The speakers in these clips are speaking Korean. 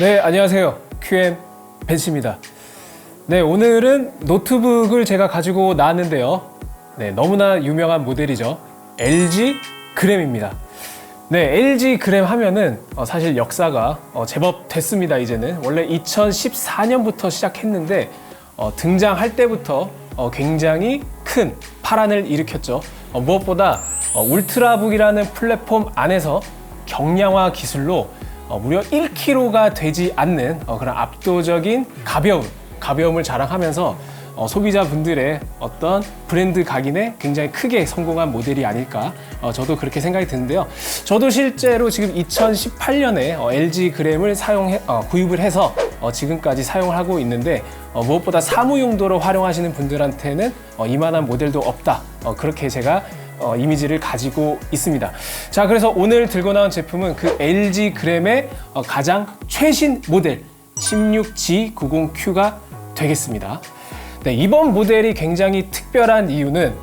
네, 안녕하세요. QM 벤츠입니다. 네, 오늘은 노트북을 제가 가지고 나왔는데요. 네, 너무나 유명한 모델이죠. LG 그램입니다. 네, LG 그램 하면은 사실 역사가 제법 됐습니다. 이제는 원래 2014년부터 시작했는데 등장할 때부터 굉장히 큰 파란을 일으켰죠. 무엇보다 울트라북이라는 플랫폼 안에서 경량화 기술로 무려 1kg가 되지 않는 그런 압도적인 가벼움을 자랑하면서 소비자분들의 어떤 브랜드 각인에 굉장히 크게 성공한 모델이 아닐까, 저도 그렇게 생각이 드는데요. 저도 실제로 지금 2018년에 LG 그램을 구입을 해서 지금까지 사용을 하고 있는데, 무엇보다 사무 용도로 활용하시는 분들한테는 이만한 모델도 없다, 그렇게 제가 이미지를 가지고 있습니다. 자, 그래서 오늘 들고 나온 제품은 그 LG 그램의 가장 최신 모델 16G90Q가 되겠습니다. 네, 이번 모델이 굉장히 특별한 이유는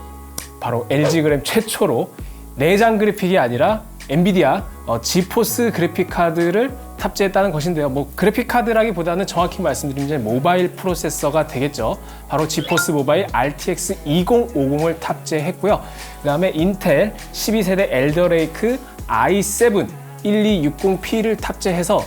바로 LG 그램 최초로 내장 그래픽이 아니라 엔비디아 지포스 그래픽 카드를 탑재했다는 것인데요. 그래픽 카드라기보다는 정확히 말씀드리면 모바일 프로세서가 되겠죠. 바로 지포스 모바일 RTX 2050을 탑재했고요. 그 다음에 인텔 12세대 엘더레이크 i7 1260P를 탑재해서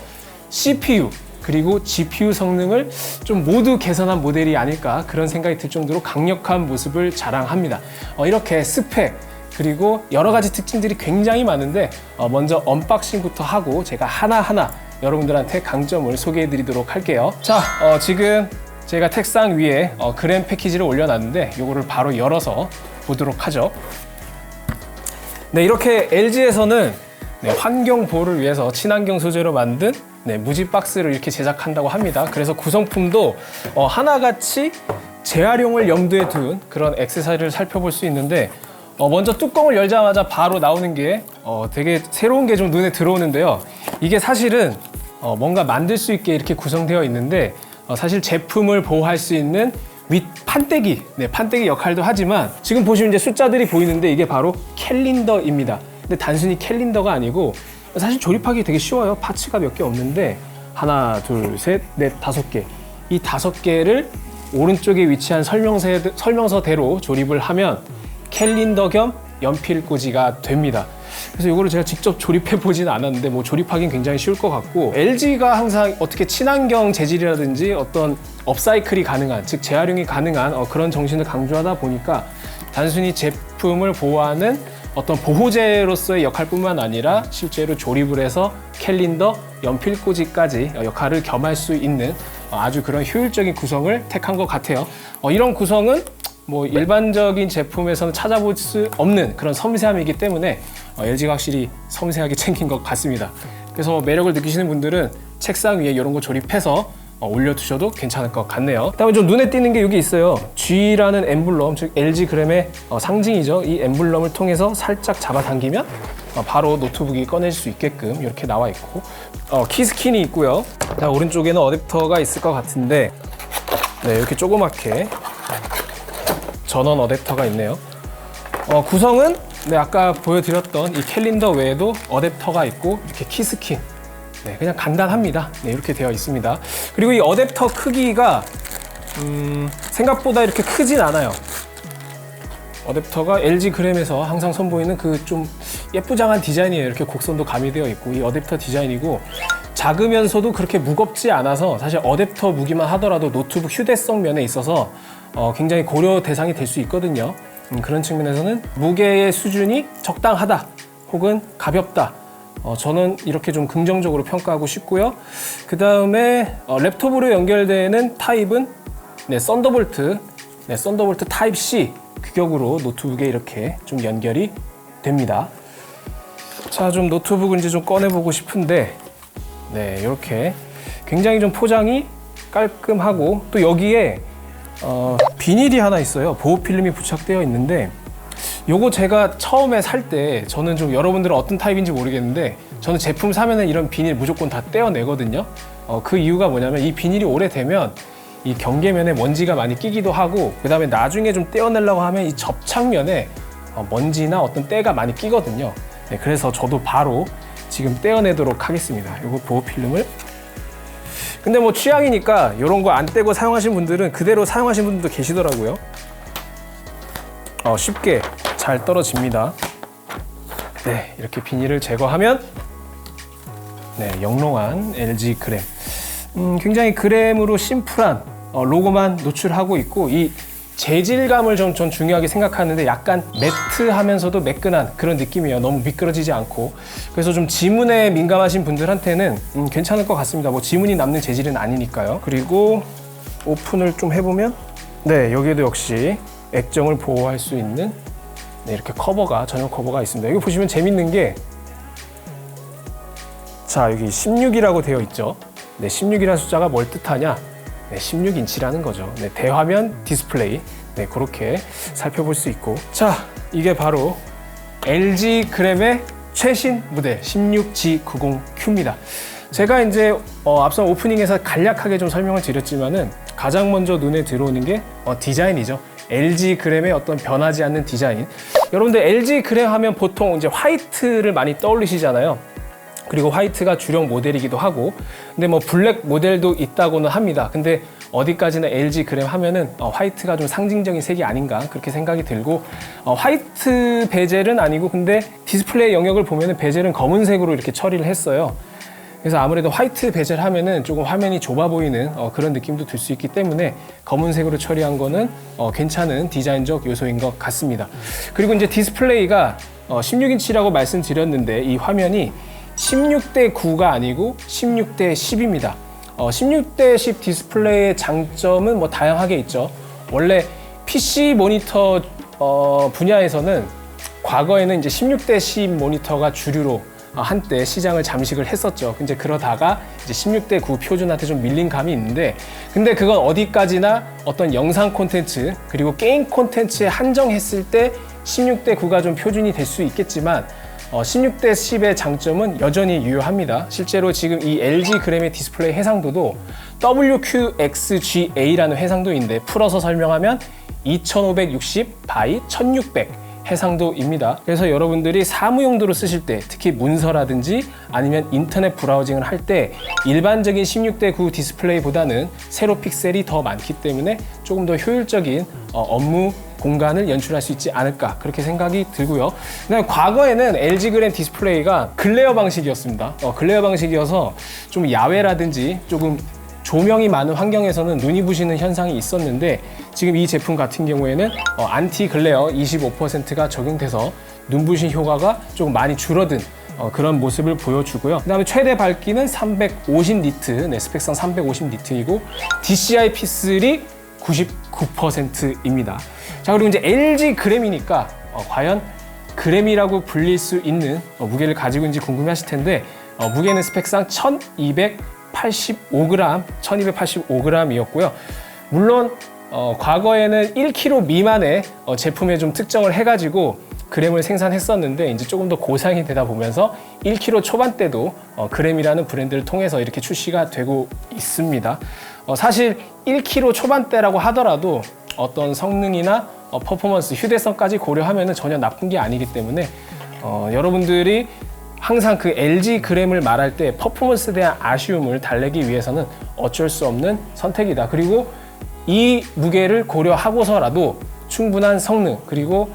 CPU 그리고 GPU 성능을 좀 모두 개선한 모델이 아닐까, 그런 생각이 들 정도로 강력한 모습을 자랑합니다. 이렇게 스펙 그리고 여러 가지 특징들이 굉장히 많은데 먼저 언박싱부터 하고 제가 하나하나 여러분들한테 강점을 소개해 드리도록 할게요. 자, 지금 제가 책상 위에 그램 패키지를 올려놨는데 이거를 바로 열어서 보도록 하죠. 네, 이렇게 LG에서는 환경 보호를 위해서 친환경 소재로 만든 무지 박스를 이렇게 제작한다고 합니다. 그래서 구성품도 하나같이 재활용을 염두에 둔 그런 액세서리를 살펴볼 수 있는데, 먼저 뚜껑을 열자마자 바로 나오는 게 되게 새로운 게 좀 눈에 들어오는데요. 이게 사실은 뭔가 만들 수 있게 이렇게 구성되어 있는데, 사실 제품을 보호할 수 있는 윗 판때기, 판때기 역할도 하지만, 지금 보시면 이제 숫자들이 보이는데 이게 바로 캘린더입니다. 근데 단순히 캘린더가 아니고 사실 조립하기 되게 쉬워요. 파츠가 몇 개 없는데 하나, 둘, 셋, 넷, 5개. 이 5개를 오른쪽에 위치한 설명서대로 조립을 하면 캘린더 겸 연필꽂이가 됩니다. 그래서 이거를 제가 직접 조립해 보지는 않았는데 조립하기는 굉장히 쉬울 것 같고, LG가 항상 어떻게 친환경 재질이라든지 어떤 업사이클이 가능한, 즉 재활용이 가능한 그런 정신을 강조하다 보니까 단순히 제품을 보호하는 어떤 보호제로서의 역할뿐만 아니라 실제로 조립을 해서 캘린더, 연필꽂이까지 역할을 겸할 수 있는 아주 그런 효율적인 구성을 택한 것 같아요. 이런 구성은 일반적인 제품에서는 찾아볼 수 없는 그런 섬세함이기 때문에 LG가 확실히 섬세하게 챙긴 것 같습니다. 그래서 매력을 느끼시는 분들은 책상 위에 이런 거 조립해서 올려두셔도 괜찮을 것 같네요. 그다음에 좀 눈에 띄는 게 여기 있어요. G라는 엠블럼, 즉 LG 그램의 상징이죠. 이 엠블럼을 통해서 살짝 잡아당기면 바로 노트북이 꺼낼 수 있게끔 이렇게 나와 있고, 키스킨이 있고요. 자, 오른쪽에는 어댑터가 있을 것 같은데, 이렇게 조그맣게 전원 어댑터가 있네요. 구성은 아까 보여드렸던 이 캘린더 외에도 어댑터가 있고 이렇게 키스킨, 그냥 간단합니다. 이렇게 되어 있습니다. 그리고 이 어댑터 크기가 생각보다 이렇게 크진 않아요. 어댑터가 LG 그램에서 항상 선보이는 그 좀 예쁘장한 디자인이에요. 이렇게 곡선도 가미되어 있고, 이 어댑터 디자인이고 작으면서도 그렇게 무겁지 않아서 사실 어댑터 무기만 하더라도 노트북 휴대성 면에 있어서 굉장히 고려 대상이 될 수 있거든요. 그런 측면에서는 무게의 수준이 적당하다 혹은 가볍다, 저는 이렇게 좀 긍정적으로 평가하고 싶고요. 그 다음에 랩톱으로 연결되는 타입은 썬더볼트 타입 C 규격으로 노트북에 이렇게 좀 연결이 됩니다. 자, 좀 노트북을 이제 좀 꺼내보고 싶은데, 이렇게 굉장히 좀 포장이 깔끔하고, 또 여기에 비닐이 하나 있어요. 보호 필름이 부착되어 있는데, 요거 제가 처음에 살 때, 저는 좀 여러분들은 어떤 타입인지 모르겠는데 저는 제품 사면은 이런 비닐 무조건 다 떼어내거든요. 그 이유가 뭐냐면 이 비닐이 오래되면 이 경계면에 먼지가 많이 끼기도 하고, 그 다음에 나중에 좀 떼어내려고 하면 이 접착면에 먼지나 어떤 때가 많이 끼거든요. 그래서 저도 바로 지금 떼어내도록 하겠습니다. 요거 보호 필름을 근데 뭐 취향이니까 이런 거 안 떼고 사용하신 분들은 그대로 사용하신 분들도 계시더라고요. 쉽게 잘 떨어집니다. 네, 이렇게 비닐을 제거하면 네, 영롱한 LG 그램. 굉장히 그램으로 심플한 로고만 노출하고 있고, 이 재질감을 좀 전 중요하게 생각하는데 약간 매트하면서도 매끈한 그런 느낌이에요. 너무 미끄러지지 않고. 그래서 좀 지문에 민감하신 분들한테는 괜찮을 것 같습니다. 뭐 지문이 남는 재질은 아니니까요. 그리고 오픈을 좀 해보면 네, 여기에도 역시 액정을 보호할 수 있는 네, 이렇게 커버가, 전용 커버가 있습니다. 여기 보시면 재밌는 게, 자, 여기 16이라고 되어 있죠. 네, 16이라는 숫자가 뭘 뜻하냐? 네, 16인치라는 거죠. 네, 대화면 디스플레이. 네, 그렇게 살펴볼 수 있고. 자, 이게 바로 LG 그램의 최신 모델 16G90Q입니다. 제가 이제 앞선 오프닝에서 간략하게 좀 설명을 드렸지만은 가장 먼저 눈에 들어오는 게 디자인이죠. LG 그램의 어떤 변하지 않는 디자인. 여러분들 LG 그램 하면 보통 이제 화이트를 많이 떠올리시잖아요. 그리고 화이트가 주력 모델이기도 하고, 근데 뭐 블랙 모델도 있다고는 합니다. 근데 어디까지나 LG 그램 하면은 화이트가 좀 상징적인 색이 아닌가 그렇게 생각이 들고, 화이트 베젤은 아니고, 근데 디스플레이 영역을 보면은 베젤은 검은색으로 이렇게 처리를 했어요. 그래서 아무래도 화이트 베젤 하면은 조금 화면이 좁아 보이는 그런 느낌도 들 수 있기 때문에 검은색으로 처리한 거는 괜찮은 디자인적 요소인 것 같습니다. 그리고 이제 디스플레이가 16인치라고 말씀드렸는데 이 화면이 16:9가 아니고 16:10입니다. 16:10 디스플레이의 장점은 뭐 다양하게 있죠. 원래 PC 모니터 분야에서는 과거에는 이제 16:10 모니터가 주류로 한때 시장을 잠식을 했었죠. 이제 그러다가 이제 16:9 표준한테 좀 밀린 감이 있는데, 근데 그건 어디까지나 어떤 영상 콘텐츠 그리고 게임 콘텐츠에 한정했을 때 16:9가 좀 표준이 될 수 있겠지만 16:10의 장점은 여전히 유효합니다. 실제로 지금 이 LG 그램의 디스플레이 해상도도 WQXGA라는 해상도인데 풀어서 설명하면 2560 by 1600 해상도입니다. 그래서 여러분들이 사무용도로 쓰실 때, 특히 문서라든지 아니면 인터넷 브라우징을 할 때 일반적인 16:9 디스플레이보다는 세로 픽셀이 더 많기 때문에 조금 더 효율적인 업무 공간을 연출할 수 있지 않을까 그렇게 생각이 들고요. 그다음에 과거에는 LG 그램 디스플레이가 글레어 방식이었습니다. 글레어 방식이어서 좀 야외라든지 조금 조명이 많은 환경에서는 눈이 부시는 현상이 있었는데, 지금 이 제품 같은 경우에는 안티 글레어 25%가 적용돼서 눈부신 효과가 조금 많이 줄어든 그런 모습을 보여주고요. 그 다음에 최대 밝기는 350 니트, 네, 스펙상 350 니트이고 DCI-P3 99%입니다. 자, 그리고 이제 LG 그램이니까 과연 그램이라고 불릴 수 있는 무게를 가지고 있는지 궁금해하실 텐데, 무게는 스펙상 1285g이었고요. 물론 과거에는 1kg 미만의 제품에 좀 특정을 해가지고 그램을 생산했었는데, 이제 조금 더 고상이 되다 보면서 1kg 초반대도 그램이라는 브랜드를 통해서 이렇게 출시가 되고 있습니다. 사실 1kg 초반대라고 하더라도 어떤 성능이나 퍼포먼스, 휴대성까지 고려하면 전혀 나쁜 게 아니기 때문에 여러분들이 항상 그 LG 그램을 말할 때 퍼포먼스에 대한 아쉬움을 달래기 위해서는 어쩔 수 없는 선택이다. 그리고 이 무게를 고려하고서라도 충분한 성능, 그리고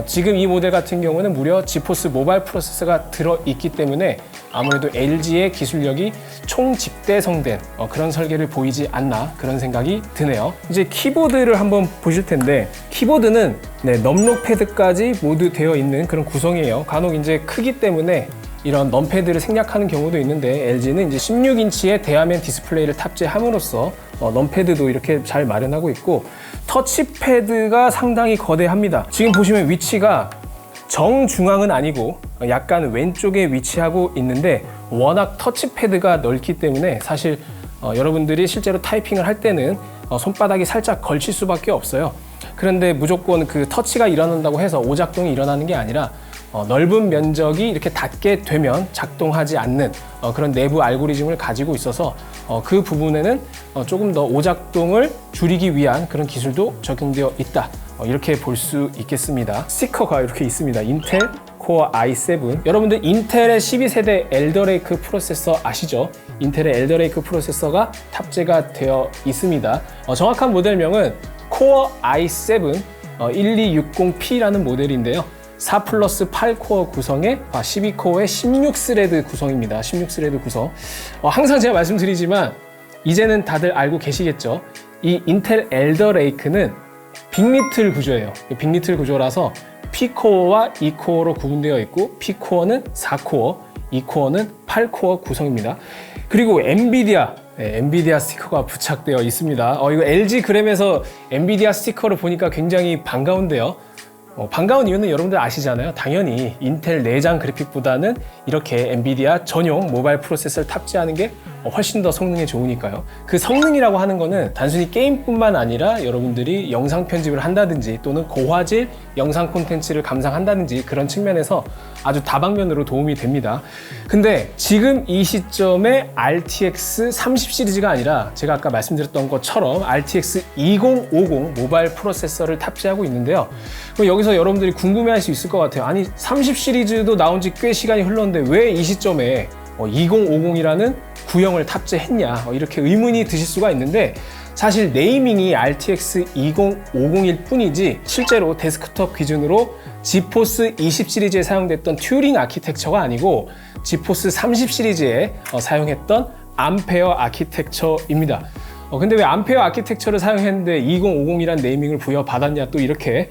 지금 이 모델 같은 경우는 무려 지포스 모바일 프로세서가 들어있기 때문에 아무래도 LG의 기술력이 총집대성된 그런 설계를 보이지 않나 그런 생각이 드네요. 이제 키보드를 한번 보실 텐데, 키보드는 네, 넘록 패드까지 모두 되어 있는 그런 구성이에요. 간혹 이제 크기 때문에 이런 넘패드를 생략하는 경우도 있는데, LG는 이제 16인치의 대화면 디스플레이를 탑재함으로써 넘패드도 이렇게 잘 마련하고 있고, 터치패드가 상당히 거대합니다. 지금 보시면 위치가 정중앙은 아니고 약간 왼쪽에 위치하고 있는데, 워낙 터치패드가 넓기 때문에 사실 여러분들이 실제로 타이핑을 할 때는 손바닥이 살짝 걸칠 수밖에 없어요. 그런데 무조건 그 터치가 일어난다고 해서 오작동이 일어나는 게 아니라 넓은 면적이 이렇게 닿게 되면 작동하지 않는 그런 내부 알고리즘을 가지고 있어서 그 부분에는 조금 더 오작동을 줄이기 위한 그런 기술도 적용되어 있다, 이렇게 볼 수 있겠습니다. 스티커가 이렇게 있습니다. 인텔 쿼드코어 i7. 여러분들 인텔의 12세대 엘더레이크 프로세서 아시죠? 인텔의 엘더레이크 프로세서가 탑재가 되어 있습니다. 정확한 모델명은 코어 i7 1260P라는 모델인데요. 4 플러스 8코어 구성의 12코어의 16스레드 구성입니다. 16스레드 구성. 항상 제가 말씀드리지만 이제는 다들 알고 계시겠죠? 이 인텔 엘더레이크는 빅리틀 구조예요. 빅리틀 구조라서 P코어와 E코어로 구분되어 있고 P코어는 4코어, E코어는 8코어 구성입니다. 그리고 엔비디아 스티커가 부착되어 있습니다. 이거 LG 그램에서 엔비디아 스티커를 보니까 굉장히 반가운데요. 반가운 이유는 여러분들 아시잖아요. 당연히 인텔 내장 그래픽보다는 이렇게 엔비디아 전용 모바일 프로세서를 탑재하는 게 훨씬 더 성능이 좋으니까요. 그 성능이라고 하는 거는 단순히 게임뿐만 아니라 여러분들이 영상 편집을 한다든지 또는 고화질 영상 콘텐츠를 감상한다든지 그런 측면에서 아주 다방면으로 도움이 됩니다. 근데 지금 이 시점에 RTX 30 시리즈가 아니라 제가 아까 말씀드렸던 것처럼 RTX 2050 모바일 프로세서를 탑재하고 있는데요. 그럼 여기서 여러분들이 궁금해할 수 있을 것 같아요. 아니 30 시리즈도 나온 지 꽤 시간이 흘렀는데 왜 이 시점에 2050이라는 구형을 탑재했냐 이렇게 의문이 드실 수가 있는데 사실 네이밍이 RTX 2050일 뿐이지 실제로 데스크톱 기준으로 지포스 20 시리즈에 사용됐던 튜링 아키텍처가 아니고 지포스 30 시리즈에 사용했던 암페어 아키텍처입니다. 근데 왜 암페어 아키텍처를 사용했는데 2050이란 네이밍을 부여받았냐 또 이렇게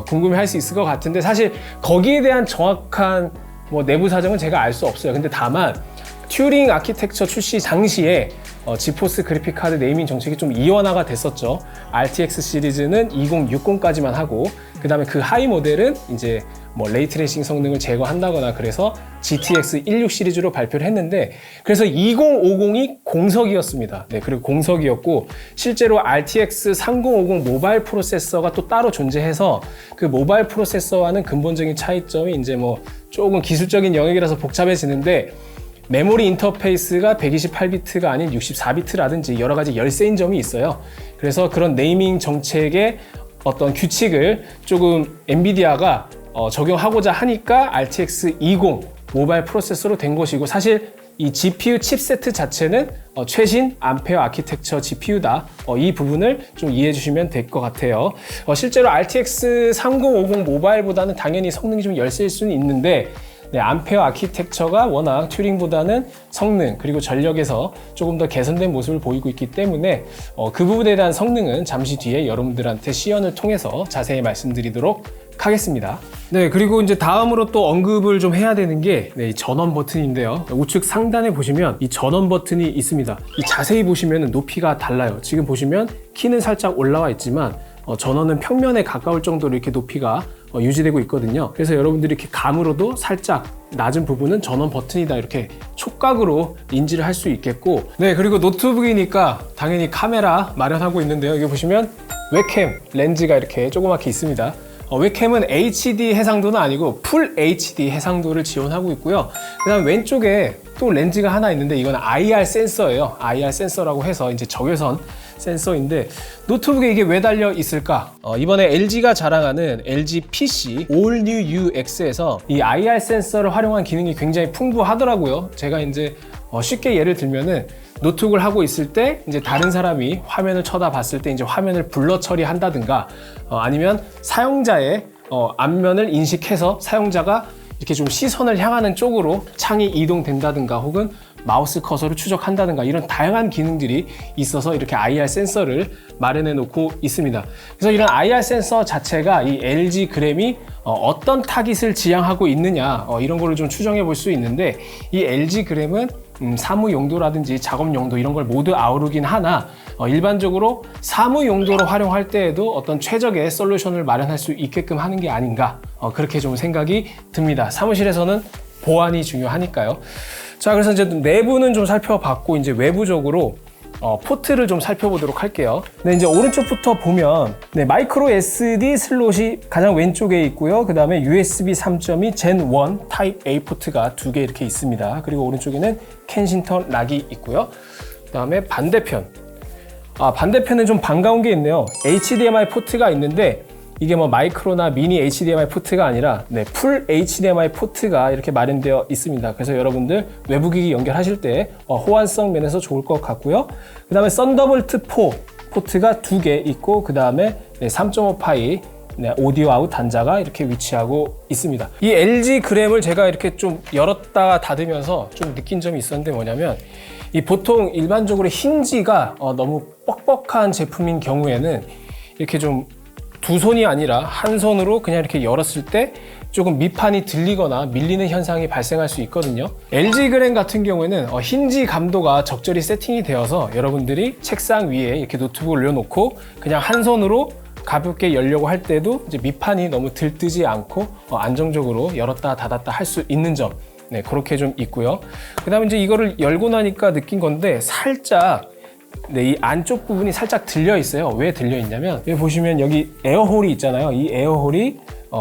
궁금해할 수 있을 것 같은데 사실 거기에 대한 정확한 내부 사정은 제가 알 수 없어요. 근데 다만 튜링 아키텍처 출시 당시에 지포스 그래픽카드 네이밍 정책이 좀 이원화가 됐었죠. RTX 시리즈는 2060까지만 하고 그 다음에 그 하이 모델은 이제 레이트레이싱 성능을 제거한다거나 그래서 GTX 16 시리즈로 발표를 했는데 그래서 2050이 공석이었습니다. 네, 그리고 공석이었고 실제로 RTX 3050 모바일 프로세서가 또 따로 존재해서 그 모바일 프로세서와는 근본적인 차이점이 이제 조금 기술적인 영역이라서 복잡해지는데 메모리 인터페이스가 128비트가 아닌 64비트라든지 여러 가지 열세인 점이 있어요. 그래서 그런 네이밍 정책의 어떤 규칙을 조금 엔비디아가 적용하고자 하니까 RTX 20 모바일 프로세서로 된 것이고 사실 이 GPU 칩세트 자체는 최신 암페어 아키텍처 GPU다. 이 부분을 좀 이해해 주시면 될 것 같아요. 실제로 RTX 3050 모바일보다는 당연히 성능이 좀 열세일 수는 있는데 암페어 아키텍처가 워낙 튜링보다는 성능 그리고 전력에서 조금 더 개선된 모습을 보이고 있기 때문에 그 부분에 대한 성능은 잠시 뒤에 여러분들한테 시연을 통해서 자세히 말씀드리도록 하겠습니다. 네, 그리고 이제 다음으로 또 언급을 좀 해야 되는 게 이 전원 버튼인데요. 우측 상단에 보시면 이 전원 버튼이 있습니다. 이 자세히 보시면 높이가 달라요. 지금 보시면 키는 살짝 올라와 있지만 전원은 평면에 가까울 정도로 이렇게 높이가 유지되고 있거든요. 그래서 여러분들이 이렇게 감으로도 살짝 낮은 부분은 전원 버튼이다 이렇게 촉각으로 인지를 할 수 있겠고 네, 그리고 노트북이니까 당연히 카메라 마련하고 있는데요. 여기 보시면 웹캠 렌즈가 이렇게 조그맣게 있습니다. 웹캠은 HD 해상도는 아니고 풀 HD 해상도를 지원하고 있고요. 그 다음 왼쪽에 또 렌즈가 하나 있는데 이건 IR 센서예요. IR 센서라고 해서 이제 적외선 센서인데 노트북에 이게 왜 달려 있을까? 이번에 LG가 자랑하는 LG PC All New UX에서 이 IR 센서를 활용한 기능이 굉장히 풍부하더라고요. 제가 이제 쉽게 예를 들면은 노트북을 하고 있을 때 이제 다른 사람이 화면을 쳐다봤을 때 이제 화면을 블러 처리한다든가 아니면 사용자의 앞면을 인식해서 사용자가 이렇게 좀 시선을 향하는 쪽으로 창이 이동된다든가 혹은 마우스 커서를 추적한다든가 이런 다양한 기능들이 있어서 이렇게 IR 센서를 마련해 놓고 있습니다. 그래서 이런 IR 센서 자체가 이 LG 그램이 어떤 타깃을 지향하고 있느냐 이런 거를 좀 추정해 볼 수 있는데 이 LG 그램은 사무 용도라든지 작업 용도 이런 걸 모두 아우르긴 하나 일반적으로 사무 용도로 활용할 때에도 어떤 최적의 솔루션을 마련할 수 있게끔 하는 게 아닌가 그렇게 좀 생각이 듭니다. 사무실에서는 보안이 중요하니까요. 자, 그래서 이제 내부는 좀 살펴봤고 이제 외부적으로 포트를 좀 살펴보도록 할게요. 네, 이제 오른쪽부터 보면 마이크로 SD 슬롯이 가장 왼쪽에 있고요. 그 다음에 USB 3.2 Gen 1 타입 A 포트가 두 개 이렇게 있습니다. 그리고 오른쪽에는 켄싱턴 락이 있고요. 그 다음에 반대편은 좀 반가운 게 있네요. HDMI 포트가 있는데 이게 뭐 마이크로나 미니 HDMI 포트가 아니라 풀 HDMI 포트가 이렇게 마련되어 있습니다. 그래서 여러분들 외부기기 연결하실 때 호환성 면에서 좋을 것 같고요. 그 다음에 썬더볼트 4 포트가 2개 있고, 그 다음에 3.5파이 오디오 아웃 단자가 이렇게 위치하고 있습니다. 이 LG 그램을 제가 이렇게 좀 열었다가 닫으면서 좀 느낀 점이 있었는데 뭐냐면, 이 보통 일반적으로 힌지가 너무 뻑뻑한 제품인 경우에는 이렇게 좀 두 손이 아니라 한 손으로 그냥 이렇게 열었을 때 조금 밑판이 들리거나 밀리는 현상이 발생할 수 있거든요. LG 그램 같은 경우에는 힌지 감도가 적절히 세팅이 되어서 여러분들이 책상 위에 이렇게 노트북을 올려놓고 그냥 한 손으로 가볍게 열려고 할 때도 이제 밑판이 너무 들뜨지 않고 안정적으로 열었다 닫았다 할 수 있는 점, 그렇게 좀 있고요. 그 다음에 이제 이거를 열고 나니까 느낀 건데, 살짝 이 안쪽 부분이 살짝 들려 있어요. 왜 들려 있냐면, 여기 보시면 여기 에어홀이 있잖아요. 이 에어홀이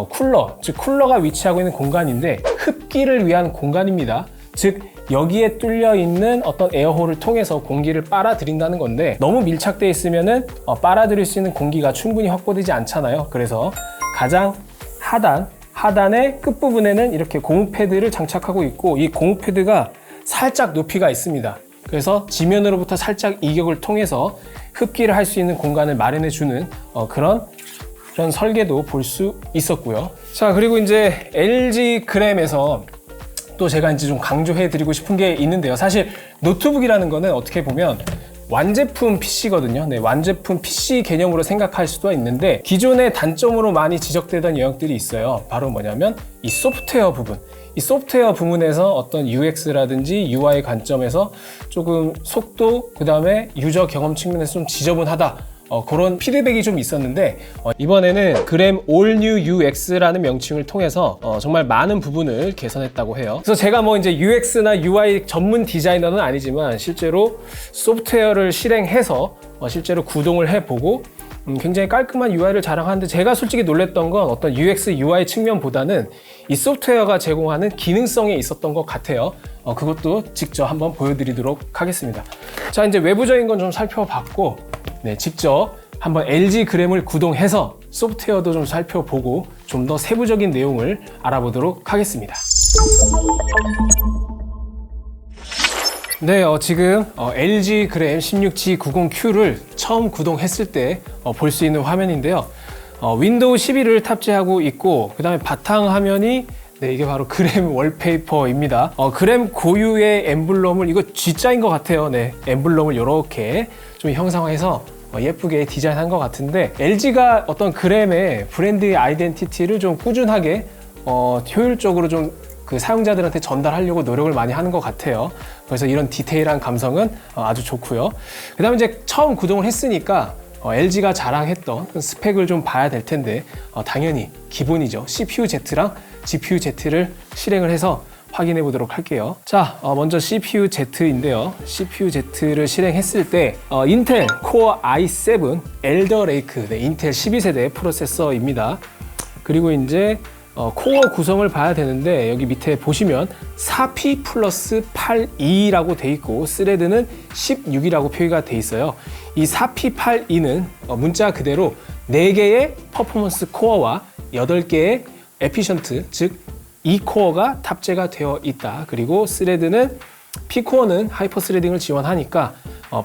쿨러, 즉 쿨러가 위치하고 있는 공간인데 흡기를 위한 공간입니다. 즉 여기에 뚫려 있는 어떤 에어홀을 통해서 공기를 빨아들인다는 건데, 너무 밀착되어 있으면은 빨아들일 수 있는 공기가 충분히 확보되지 않잖아요. 그래서 가장 하단의 끝부분에는 이렇게 고무 패드를 장착하고 있고, 이 고무 패드가 살짝 높이가 있습니다. 그래서 지면으로부터 살짝 이격을 통해서 흡기를 할 수 있는 공간을 마련해주는 그런 설계도 볼 수 있었고요. 자, 그리고 이제 LG 그램에서 또 제가 이제 좀 강조해드리고 싶은 게 있는데요. 사실 노트북이라는 거는 어떻게 보면 완제품 PC거든요. 완제품 PC 개념으로 생각할 수도 있는데, 기존의 단점으로 많이 지적되던 영역들이 있어요. 바로 뭐냐면 이 소프트웨어 부분. 이 소프트웨어 부분에서 어떤 UX라든지 UI 관점에서 조금 속도, 그 다음에 유저 경험 측면에서 좀 지저분하다, 그런 피드백이 좀 있었는데, 이번에는 그램 All New UX라는 명칭을 통해서 정말 많은 부분을 개선했다고 해요. 그래서 제가 뭐 이제 UX나 UI 전문 디자이너는 아니지만 실제로 소프트웨어를 실행해서 실제로 구동을 해보고 굉장히 깔끔한 UI를 자랑하는데, 제가 솔직히 놀랬던 건 어떤 UX, UI 측면보다는 이 소프트웨어가 제공하는 기능성에 있었던 것 같아요. 그것도 직접 한번 보여드리도록 하겠습니다. 자, 이제 외부적인 건 좀 살펴봤고, 직접 한번 LG 그램을 구동해서 소프트웨어도 좀 살펴보고 좀 더 세부적인 내용을 알아보도록 하겠습니다. 네, 지금 LG 그램 16G90Q를 처음 구동했을 때 볼 수 있는 화면인데요. 윈도우 11을 탑재하고 있고, 그 다음에 바탕화면이 이게 바로 그램 월페이퍼입니다. 그램 고유의 엠블럼을, 이거 G자인 것 같아요. 엠블럼을 이렇게 좀 형상화해서 예쁘게 디자인한 것 같은데, LG가 어떤 그램의 브랜드의 아이덴티티를 좀 꾸준하게 효율적으로 좀 그 사용자들한테 전달하려고 노력을 많이 하는 것 같아요. 그래서 이런 디테일한 감성은 아주 좋고요. 그 다음에 이제 처음 구동을 했으니까 LG가 자랑했던 스펙을 좀 봐야 될 텐데, 당연히 기본이죠. CPU-Z랑 GPU-Z를 실행을 해서 확인해 보도록 할게요. 자, 먼저 CPU-Z인데요. CPU-Z를 실행했을 때 인텔 코어 i7 엘더 레이크, 인텔 12세대 프로세서입니다. 그리고 이제 코어 구성을 봐야 되는데, 여기 밑에 보시면 4P 플러스 8E라고 돼 있고 스레드는 16이라고 표기가 돼 있어요. 이 4P 8E는 문자 그대로 4개의 퍼포먼스 코어와 8개의 에피션트, 즉 E코어가 탑재가 되어 있다. 그리고 스레드는 P코어는 하이퍼 스레딩을 지원하니까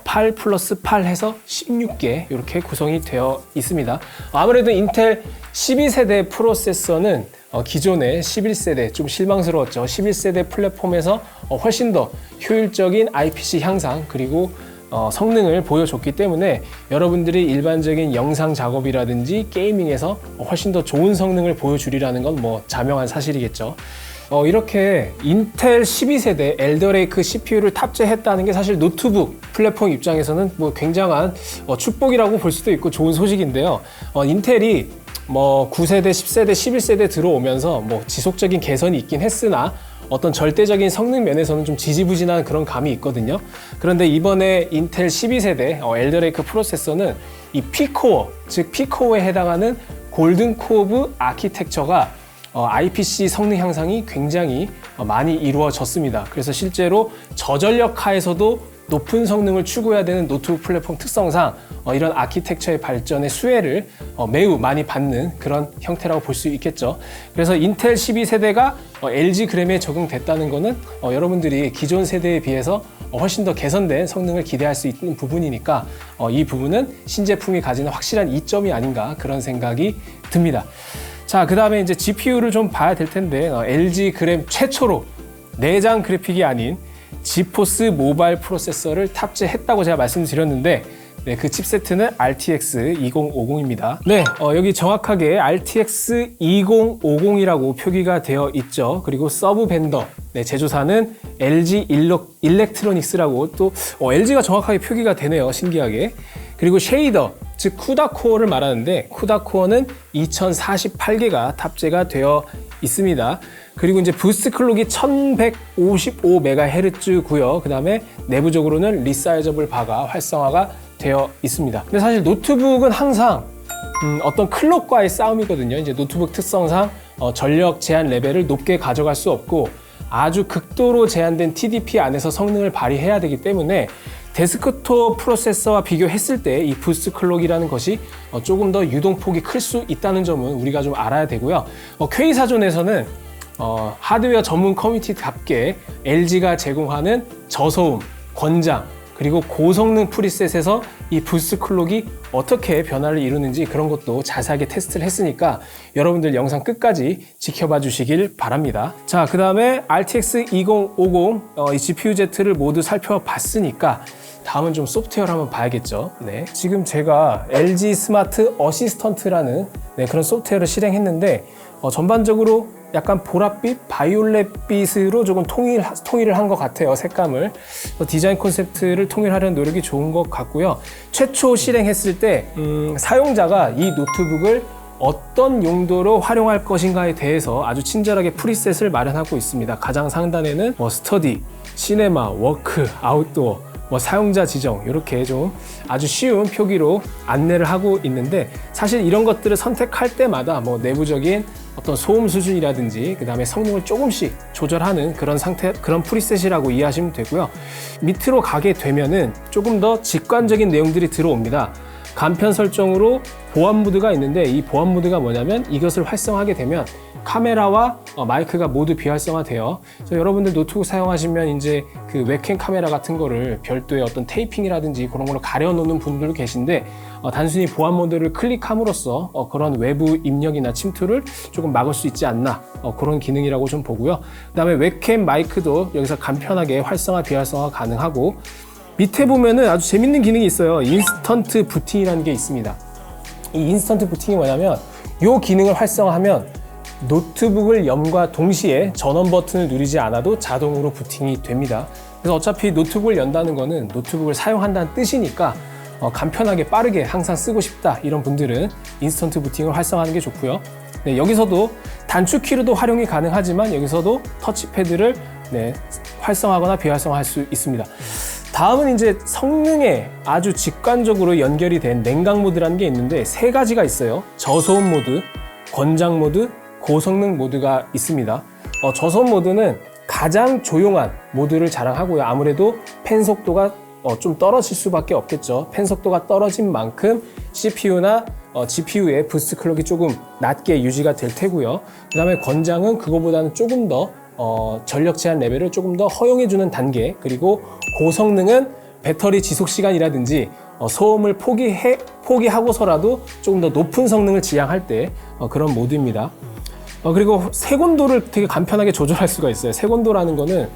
8 플러스 8 해서 16개 이렇게 구성이 되어 있습니다. 아무래도 인텔 12세대 프로세서는 기존의 11세대, 좀 실망스러웠죠. 11세대 플랫폼에서 훨씬 더 효율적인 IPC 향상, 그리고 성능을 보여줬기 때문에 여러분들이 일반적인 영상 작업이라든지 게이밍에서 훨씬 더 좋은 성능을 보여주리라는 건 뭐 자명한 사실이겠죠. 이렇게 인텔 12세대 엘더레이크 CPU를 탑재했다는 게 사실 노트북 플랫폼 입장에서는 뭐 굉장한 축복이라고 볼 수도 있고 좋은 소식인데요. 인텔이 뭐 9세대, 10세대, 11세대 들어오면서 뭐 지속적인 개선이 있긴 했으나 어떤 절대적인 성능 면에서는 좀 지지부진한 그런 감이 있거든요. 그런데 이번에 인텔 12세대 엘더레이크 프로세서는 이 P코어, 즉 P코어에 해당하는 골든 코브 아키텍처가 IPC 성능 향상이 굉장히 많이 이루어졌습니다. 그래서 실제로 저전력하에서도 높은 성능을 추구해야 되는 노트북 플랫폼 특성상 이런 아키텍처의 발전의 수혜를 매우 많이 받는 그런 형태라고 볼 수 있겠죠. 그래서 인텔 12세대가 LG 그램에 적용됐다는 것은 여러분들이 기존 세대에 비해서 훨씬 더 개선된 성능을 기대할 수 있는 부분이니까 이 부분은 신제품이 가지는 확실한 이점이 아닌가 그런 생각이 듭니다. 자, 그 다음에 이제 GPU를 좀 봐야 될 텐데 LG 그램 최초로 내장 그래픽이 아닌 지포스 모바일 프로세서를 탑재했다고 제가 말씀드렸는데 네, 그 칩세트는 RTX 2050입니다. 네, 여기 정확하게 RTX 2050이라고 표기가 되어 있죠. 그리고 서브 벤더, 네, 제조사는 LG 일렉트로닉스라고 또 LG가 정확하게 표기가 되네요. 신기하게. 그리고 쉐이더, 즉 쿠다 코어를 말하는데 쿠다 코어는 2048개가 탑재가 되어 있습니다. 그리고 이제 부스트 클록이 1155MHz고요. 그 다음에 내부적으로는 리사이저블 바가 활성화가 되어 있습니다. 근데 사실 노트북은 항상 어떤 클럭과의 싸움이거든요. 이제 노트북 특성상 전력 제한 레벨을 높게 가져갈 수 없고 아주 극도로 제한된 TDP 안에서 성능을 발휘해야 되기 때문에 데스크톱 프로세서와 비교했을 때 이 부스트 클럭이라는 것이 조금 더 유동폭이 클 수 있다는 점은 우리가 좀 알아야 되고요. 퀘이사존에서는 하드웨어 전문 커뮤니티답게 LG가 제공하는 저소음, 권장, 그리고 고성능 프리셋에서 이 부스트 클럭이 어떻게 변화를 이루는지 그런 것도 자세하게 테스트를 했으니까 여러분들 영상 끝까지 지켜봐 주시길 바랍니다. 자, 그 다음에 RTX 2050 이 GPU-Z를 모두 살펴봤으니까 다음은 좀 소프트웨어를 한번 봐야겠죠. 네, 지금 제가 LG 스마트 어시스턴트라는 그런 소프트웨어를 실행했는데 전반적으로 약간 보랏빛, 바이올렛빛으로 조금 통일을 한 것 같아요. 색감을. 디자인 콘셉트를 통일하려는 노력이 좋은 것 같고요. 최초 실행했을 때 사용자가 이 노트북을 어떤 용도로 활용할 것인가에 대해서 아주 친절하게 프리셋을 마련하고 있습니다. 가장 상단에는 스터디, 시네마, 워크, 아웃도어, 사용자 지정 이렇게 좀 아주 쉬운 표기로 안내를 하고 있는데 사실 이런 것들을 선택할 때마다 내부적인 어떤 소음 수준이라든지 그 다음에 성능을 조금씩 조절하는 그런 프리셋이라고 이해하시면 되고요. 밑으로 가게 되면은 조금 더 직관적인 내용들이 들어옵니다. 간편 설정으로 보안 모드가 있는데 이 보안 모드가 뭐냐면 이것을 활성화하게 되면 카메라와 마이크가 모두 비활성화돼요. 그래서 여러분들 노트북 사용하시면 이제 그 웹캠 카메라 같은 거를 별도의 어떤 테이핑이라든지 그런 걸로 가려놓는 분들 계신데 단순히 보안 모드를 클릭함으로써 그런 외부 입력이나 침투를 조금 막을 수 있지 않나 그런 기능이라고 좀 보고요. 그 다음에 웹캠 마이크도 여기서 간편하게 활성화 비활성화 가능하고 밑에 보면은 아주 재밌는 기능이 있어요. 인스턴트 부팅이라는 게 있습니다. 이 인스턴트 부팅이 뭐냐면 이 기능을 활성화하면 노트북을 염과 동시에 전원 버튼을 누르지 않아도 자동으로 부팅이 됩니다. 그래서 어차피 노트북을 연다는 거는 노트북을 사용한다는 뜻이니까 간편하게 빠르게 항상 쓰고 싶다 이런 분들은 인스턴트 부팅을 활성화하는 게 좋고요. 네, 여기서도 단축키로도 활용이 가능하지만 여기서도 터치패드를 활성화하거나 비활성화할 수 있습니다. 다음은 이제 성능에 아주 직관적으로 연결이 된 냉각 모드라는 게 있는데 세 가지가 있어요. 저소음 모드, 권장 모드, 고성능 모드가 있습니다. 저소음 모드는 가장 조용한 모드를 자랑하고요. 아무래도 펜 속도가 좀 떨어질 수밖에 없겠죠. 펜 속도가 떨어진 만큼 CPU나 GPU의 부스트 클럭이 조금 낮게 유지가 될 테고요. 그 다음에 권장은 그거보다는 조금 더 전력 제한 레벨을 조금 더 허용해주는 단계, 그리고 고성능은 배터리 지속 시간이라든지 소음을 포기하고서라도 조금 더 높은 성능을 지향할 때 그런 모드입니다. 그리고 색온도를 되게 간편하게 조절할 수가 있어요. 색온도라는 거는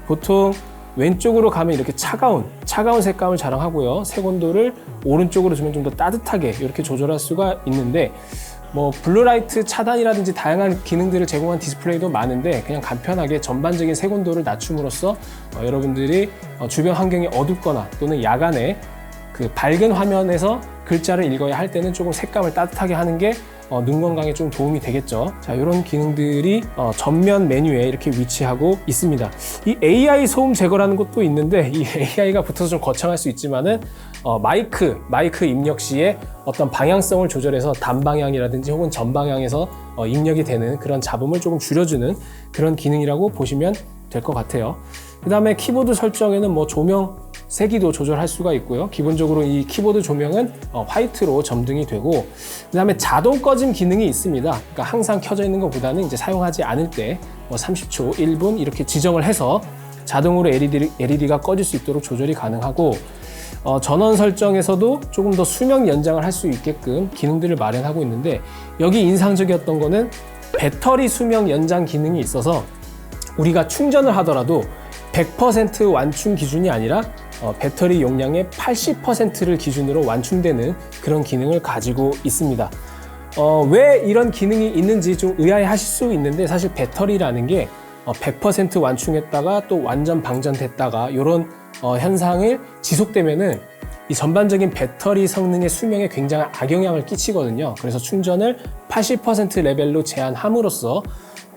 보통 왼쪽으로 가면 이렇게 차가운 색감을 자랑하고요. 색온도를 오른쪽으로 주면 좀 더 따뜻하게 이렇게 조절할 수가 있는데 블루라이트 차단이라든지 다양한 기능들을 제공한 디스플레이도 많은데 그냥 간편하게 전반적인 색온도를 낮춤으로써 여러분들이 주변 환경이 어둡거나 또는 야간에 그 밝은 화면에서 글자를 읽어야 할 때는 조금 색감을 따뜻하게 하는 게 눈 건강에 좀 도움이 되겠죠. 자, 이런 기능들이 전면 메뉴에 이렇게 위치하고 있습니다. 이 AI 소음 제거라는 것도 있는데 이 AI가 붙어서 좀 거창할 수 있지만은 마이크 입력 시에 어떤 방향성을 조절해서 단방향이라든지 혹은 전방향에서 입력이 되는 그런 잡음을 조금 줄여주는 그런 기능이라고 보시면 될 것 같아요. 그 다음에 키보드 설정에는 조명 세기도 조절할 수가 있고요. 기본적으로 이 키보드 조명은 화이트로 점등이 되고, 그 다음에 자동 꺼짐 기능이 있습니다. 그러니까 항상 켜져 있는 것보다는 이제 사용하지 않을 때 30초, 1분 이렇게 지정을 해서 자동으로 LED가 꺼질 수 있도록 조절이 가능하고, 전원 설정에서도 조금 더 수명 연장을 할 수 있게끔 기능들을 마련하고 있는데, 여기 인상적이었던 거는 배터리 수명 연장 기능이 있어서 우리가 충전을 하더라도 100% 완충 기준이 아니라 배터리 용량의 80%를 기준으로 완충되는 그런 기능을 가지고 있습니다. 왜 이런 기능이 있는지 좀 의아해 하실 수 있는데, 사실 배터리라는 게 100% 완충했다가 또 완전 방전됐다가 이런 현상을 지속되면은 이 전반적인 배터리 성능의 수명에 굉장한 악영향을 끼치거든요. 그래서 충전을 80% 레벨로 제한함으로써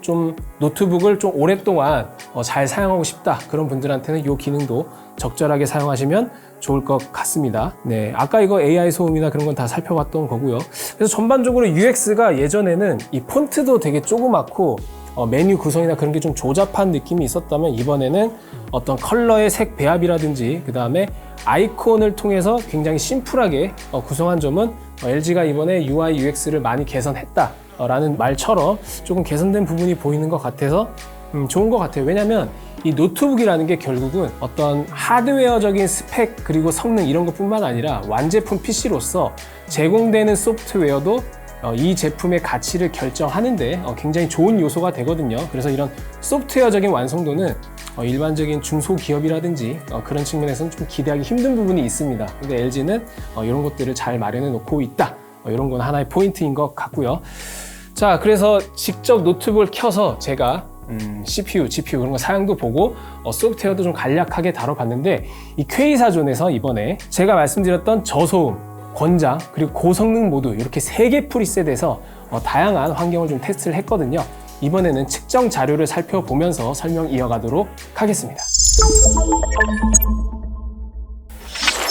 좀 노트북을 좀 오랫동안 잘 사용하고 싶다, 그런 분들한테는 이 기능도 적절하게 사용하시면 좋을 것 같습니다. 네, 아까 이거 AI 소음이나 그런 건 다 살펴봤던 거고요. 그래서 전반적으로 UX가 예전에는 이 폰트도 되게 조그맣고 메뉴 구성이나 그런 게 좀 조잡한 느낌이 있었다면, 이번에는 어떤 컬러의 색 배합이라든지 그 다음에 아이콘을 통해서 굉장히 심플하게 구성한 점은 LG가 이번에 UI UX를 많이 개선했다 라는 말처럼 조금 개선된 부분이 보이는 것 같아서 좋은 것 같아요. 왜냐면 이 노트북이라는 게 결국은 어떤 하드웨어적인 스펙 그리고 성능 이런 것뿐만 아니라 완제품 PC로서 제공되는 소프트웨어도 이 제품의 가치를 결정하는데 굉장히 좋은 요소가 되거든요. 그래서 이런 소프트웨어적인 완성도는 일반적인 중소기업이라든지 그런 측면에서는 좀 기대하기 힘든 부분이 있습니다. 근데 LG는 이런 것들을 잘 마련해 놓고 있다, 이런 건 하나의 포인트인 것 같고요. 자, 그래서 직접 노트북을 켜서 제가 CPU, GPU 그런 거 사양도 보고 소프트웨어도 좀 간략하게 다뤄봤는데, 이 K사존에서 이번에 제가 말씀드렸던 저소음, 권장, 그리고 고성능 모드 이렇게 3개 프리셋에서 다양한 환경을 좀 테스트를 했거든요. 이번에는 측정 자료를 살펴보면서 설명 이어가도록 하겠습니다.